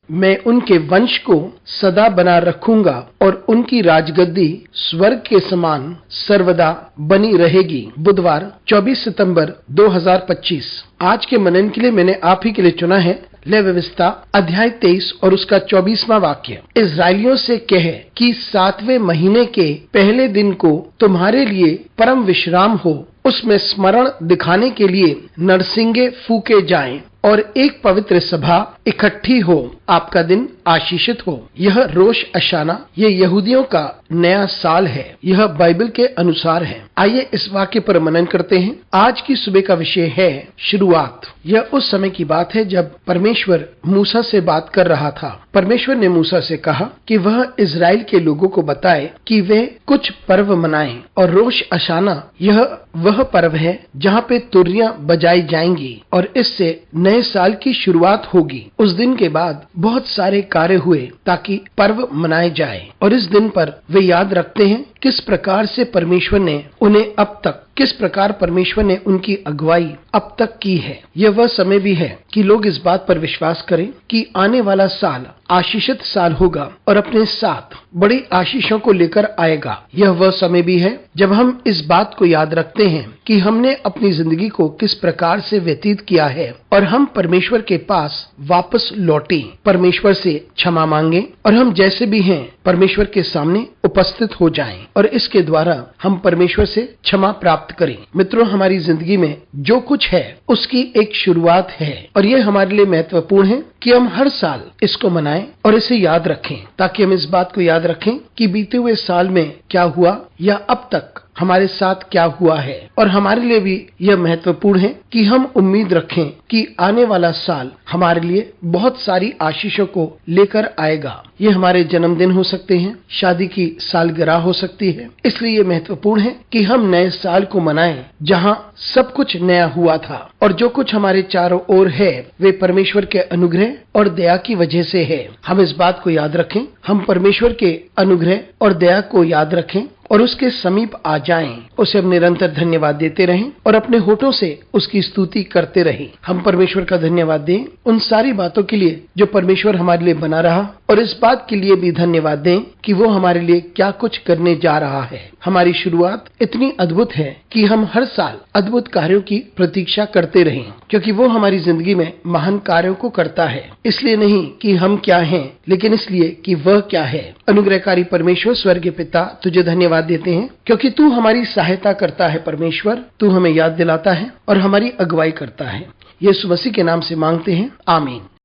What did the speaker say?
मैं उनके वंश को सदा बना रखूंगा और उनकी राजगद्दी स्वर्ग के समान सर्वदा बनी रहेगी। बुधवार 24 सितंबर 2025। आज के मनन के लिए मैंने आप ही के लिए चुना है ले व्यवस्था अध्याय 23 और उसका 24वां वाक्य। इस्राएलियों से कहे कि 7वें महीने के पहले दिन को तुम्हारे लिए परम विश्राम हो, उसमें स्मरण दिखाने के लिए नरसिंगे फूके जाएं और एक पवित्र सभा इकट्ठी हो, आपका दिन आशीषित हो। यह रोश अशाना, ये यहूदियों का नया साल है। यह बाइबल के अनुसार है। आइए इस वाक्य पर मनन करते हैं। आज की सुबह का विषय है शुरुआत। यह उस समय की बात है जब परमेश्वर मूसा से बात कर रहा था। परमेश्वर ने मूसा से कहा कि वह इजराइल के लोगों को बताए कि वे कुछ पर्व मनाएं, और रोश अशाना यह वह पर्व है जहाँ पे तुरियां बजाई जाएंगी और इससे नए साल की शुरुआत होगी। उस दिन के बाद बहुत सारे कार्य हुए ताकि पर्व मनाए जाए, और इस दिन पर वे याद रखते हैं किस प्रकार से परमेश्वर ने उन्हें अब तक, किस प्रकार परमेश्वर ने उनकी अगुवाई अब तक की है। यह वह समय भी है कि लोग इस बात पर विश्वास करें कि आने वाला साल आशीषित साल होगा और अपने साथ बड़ी आशीषों को लेकर आएगा। यह वह समय भी है जब हम इस बात को याद रखते हैं कि हमने अपनी जिंदगी को किस प्रकार से व्यतीत किया है और हम परमेश्वर के पास वापस लौटे, परमेश्वर से क्षमा मांगे और हम जैसे भी हैं परमेश्वर के सामने उपस्थित हो जाएं और इसके द्वारा हम परमेश्वर से क्षमा प्राप्त करें। मित्रों, हमारी जिंदगी में जो कुछ है उसकी एक शुरुआत है और यह हमारे लिए महत्वपूर्ण है कि हम हर साल इसको मनाएं और इसे याद रखें, ताकि हम इस बात को याद रखें कि बीते हुए साल में क्या हुआ या अब तक हमारे साथ क्या हुआ है। और हमारे लिए भी यह महत्वपूर्ण है कि हम उम्मीद रखें कि आने वाला साल हमारे लिए बहुत सारी आशीषों को लेकर आएगा। ये हमारे जन्मदिन हो सकते हैं, शादी की सालगिरह हो सकती है। इसलिए यह महत्वपूर्ण है कि हम नए साल को मनाएं जहां सब कुछ नया हुआ था, और जो कुछ हमारे चारों ओर है वे परमेश्वर के अनुग्रह और दया की वजह से है। हम इस बात को याद रखें, हम परमेश्वर के अनुग्रह और दया को याद रखें और उसके समीप आ जाएं, उसे हम निरंतर धन्यवाद देते रहें और अपने होठों से उसकी स्तुति करते रहें। हम परमेश्वर का धन्यवाद दें उन सारी बातों के लिए जो परमेश्वर हमारे लिए बना रहा, और इस बात के लिए भी धन्यवाद दें कि वो हमारे लिए क्या कुछ करने जा रहा है। हमारी शुरुआत इतनी अद्भुत है कि हम हर साल अद्भुत कार्यों की प्रतीक्षा करते रहें, क्योंकि वो हमारी जिंदगी में महान कार्यों को करता है। इसलिए नहीं कि हम क्या हैं, लेकिन इसलिए कि वह क्या है। अनुग्रहकारी परमेश्वर स्वर्गीय पिता, तुझे धन्यवाद देते हैं क्योंकि तू हमारी सहायता करता है। परमेश्वर, तू हमें याद दिलाता है और हमारी अगुवाई करता है। यीशु मसीह के नाम से मांगते हैं, आमीन।